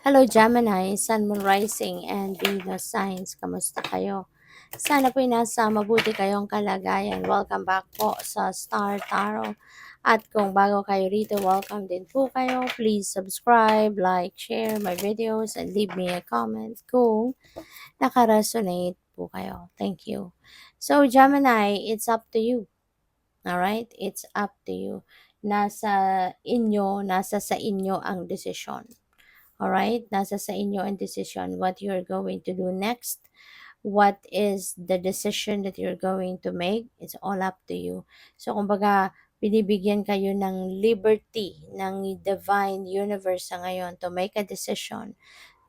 Hello Gemini, Sun, Moon Rising, and Venus Signs. Kamusta kayo? Sana po'y nasa mabuti kayong kalagayan. Welcome back po sa Star Tarot. At kung bago kayo rito, welcome din po kayo. Please subscribe, like, share my videos, and leave me a comment kung nakaresonate po kayo. Thank you. So Gemini, it's up to you. Alright? It's up to you. Nasa sa inyo ang desisyon. Alright? Nasa sa inyo ang decision what you're going to do next. What is the decision that you're going to make? It's all up to you. So, kumbaga, binibigyan kayo ng liberty ng divine universe sa ngayon to make a decision,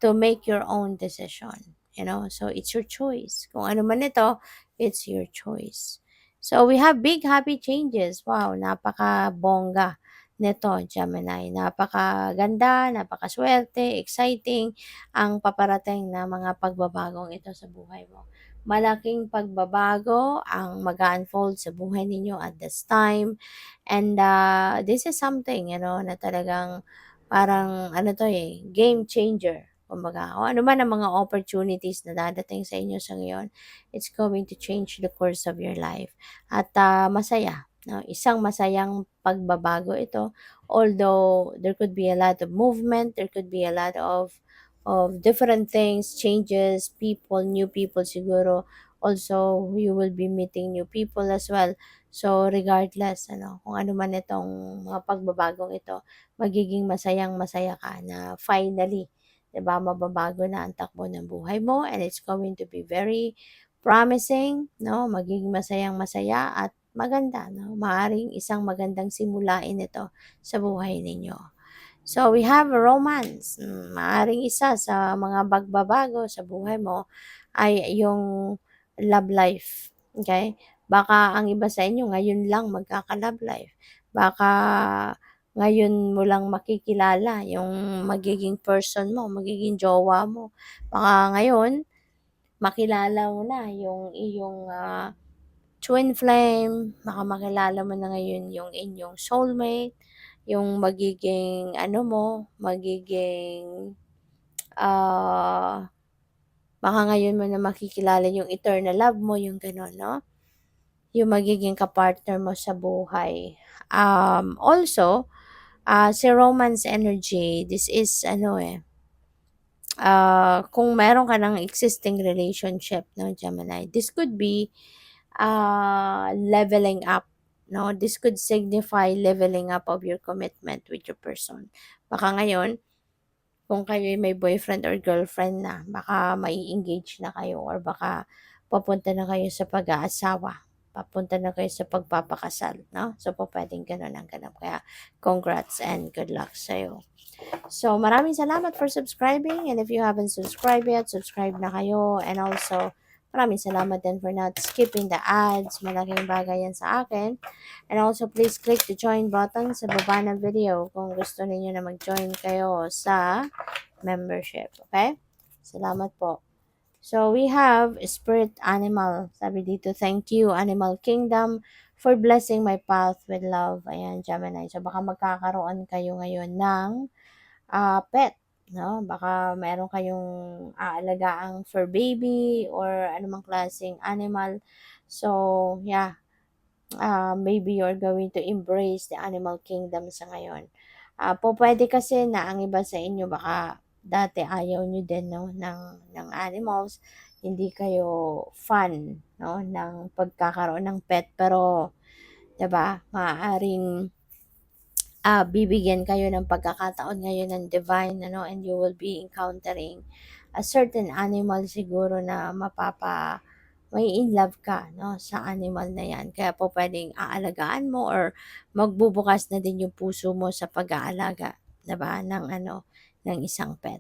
to make your own decision. So it's your choice. Kung ano man ito, it's your choice. So we have big happy changes. Wow, napaka-bongga nito, Gemini. Napakaganda, napakaswerte, exciting ang paparating na mga pagbabagong ito sa buhay mo. Malaking pagbabago ang mag-unfold sa buhay ninyo at this time. And this is something, na talagang parang game changer. Kumbaga, o ano man ang mga opportunities na dadating sa inyo sa ngayon, it's going to change the course of your life. At masaya. No? Isang masayang pagbabago ito. Although there could be a lot of movement, there could be a lot of different things, changes, people, new people siguro. Also, you will be meeting new people as well. So, regardless, kung ano man itong mga pagbabagong ito, magiging masayang-masaya ka na finally, 'di ba, mababago na ang takbo ng buhay mo and it's going to be very promising, no? Magiging masayang-masaya at maganda, no? Maaring isang magandang simulain ito sa buhay ninyo. So, we have romance. Maaring isa sa mga pagbabago sa buhay mo ay yung love life. Okay? Baka ang iba sa inyo ngayon lang magkaka-love life. Baka ngayon mo lang makikilala yung magiging person mo, magiging jowa mo. Baka ngayon, makilala mo na yung iyong twin flame, baka makilala mo na ngayon yung inyong soulmate, yung magiging ah, baka ngayon mo na makikilala yung eternal love mo, yung gano'n, no? Yung magiging kapartner mo sa buhay. Also, si romance energy, this is kung meron ka ng existing relationship, no, Gemini, this could be leveling up, no? This could signify leveling up of your commitment with your person. Baka ngayon, kung kayo may boyfriend or girlfriend na, baka mai-engage na kayo or baka papunta na kayo sa pag-aasawa. Papunta na kayo sa pagpapakasal, no? So, po pwedeng ganun ang ganap. Kaya, congrats and good luck sa'yo. So, maraming salamat for subscribing. And if you haven't subscribed yet, subscribe na kayo. And also, maraming salamat din for not skipping the ads. Malaking bagay yan sa akin. And also, please click the join button sa baba ng video kung gusto niyo na mag-join kayo sa membership. Okay? Salamat po. So, we have spirit animal. Sabi dito, thank you, Animal Kingdom, for blessing my path with love. Ayan, Gemini. So, baka magkakaroon kayo ngayon ng pet, no? Baka meron kayong aalagaang fur baby or anumang klaseng animal. So, yeah, maybe you're going to embrace the animal kingdom sa ngayon. Pwede kasi na ang iba sa inyo baka dati ayaw nyo din, no, ng animals, hindi kayo fan, no, ng pagkakaroon ng pet, pero 'di ba, maaaring bibigyan kayo ng pagkakataon ngayon ng divine, and you will be encountering a certain animal siguro na may in love ka, no, sa animal na yan. Kaya po pwedeng aalagaan mo or magbubukas na din yung puso mo sa pag-aalaga, diba, ng isang pet.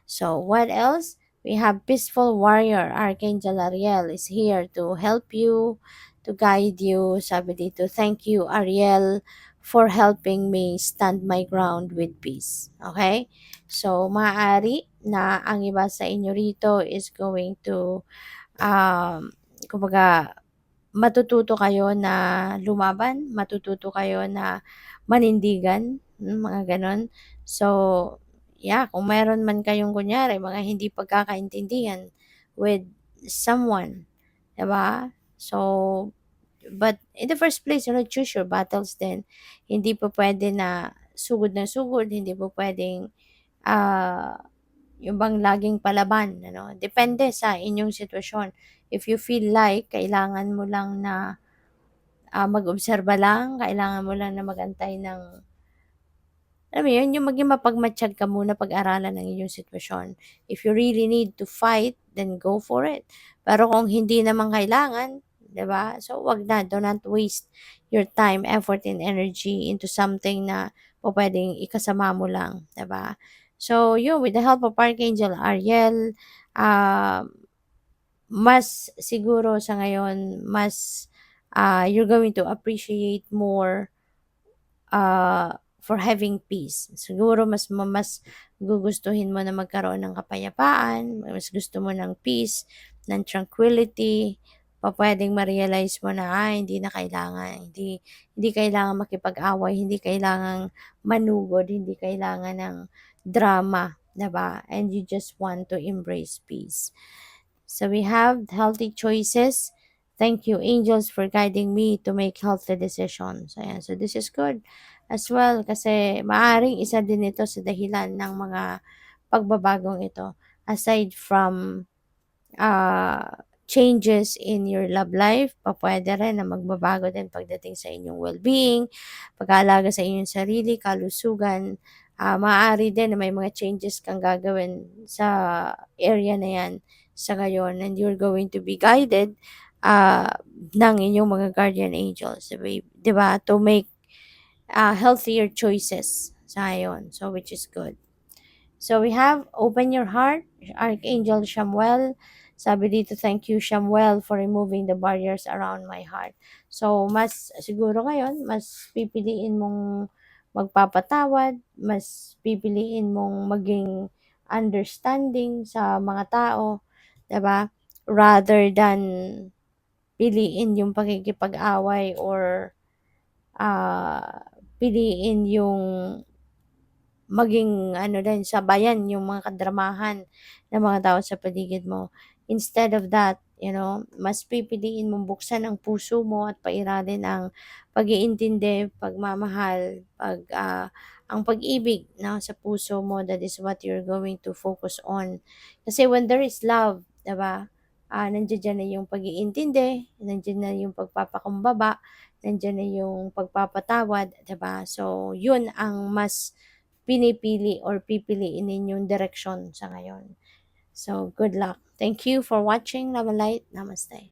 So, what else? We have Peaceful Warrior. Archangel Ariel is here to help you, to guide you. Sabi dito, thank you, Ariel, for helping me stand my ground with peace. Okay? So, maaari na ang iba sa inyo rito is going to, kumbaga, matututo kayo na lumaban, matututo kayo na manindigan, mga ganon. So, yeah, kung meron man kayong kunyari mga hindi pagkakaintindihan with someone, 'di ba? So, but in the first place, choose your battles din. Hindi po pwede na sugod na sugod, hindi po puwedeng, ah, yung bang laging palaban, ano? Depende sa inyong sitwasyon. If you feel like kailangan mo lang na, mag-obserba lang, kailangan mo lang na mag-antay ng alam mo yun, yung maging mapagmatyag ka muna pag-aralan ang iyong sitwasyon. If you really need to fight, then go for it. Pero kung hindi naman kailangan, 'di ba? So, 'wag na. Do not waste your time, effort, and energy into something na pupuwedeng ikasama mo lang, 'di ba? So, yun, with the help of Archangel Ariel, um, mas siguro sa ngayon, mas, you're going to appreciate more for having peace. Siguro mas gugustuhin mo na magkaroon ng kapayapaan, mas gusto mo ng peace, ng tranquility, pupuwedeng ma-realize mo na, hindi na kailangan, hindi kailangang makipag-away, hindi kailangang manugod, hindi kailangan ng drama, 'di ba? And you just want to embrace peace. So we have healthy choices. Thank you, angels, for guiding me to make healthy decisions. Ayan. So this is good as well kasi maaring isa din ito sa dahilan ng mga pagbabagong ito. Aside from changes in your love life, pupuwede rin na magbabago din pagdating sa inyong well-being, pag-aalaga sa inyong sarili, kalusugan. Maaari din na may mga changes kang gagawin sa area na 'yan sa ngayon and you're going to be guided, ah, ng inyong mga guardian angels, 'di ba, to make, healthier choices sa ngayon, so which is good. So we have open your heart, Archangel Shamuel. Sabi dito, thank you Shamuel for removing the barriers around my heart. So mas siguro ngayon, mas pipiliin mong magpapatawad, mas pipiliin mong maging understanding sa mga tao, 'di ba? Rather than piliin yung pakikipag-away or ah, piliin yung maging ano din, sabayan yung mga kadramahan ng mga tao sa paligid mo. Instead of that, mas pipiliin mong buksan ang puso mo at pairalin ang pag-iintindi, pagmamahal, ang pag-ibig na sa puso mo. That is what you're going to focus on. Kasi when there is love, 'di ba? Nandiyan na yung pag-iintindi, nandiyan na yung pagpapakumbaba, nandiyan na yung pagpapatawad, 'di ba? So, yun ang mas pinipili or pipiliin ninyong direksyon sa ngayon. So, good luck. Thank you for watching. Love and light. Namaste.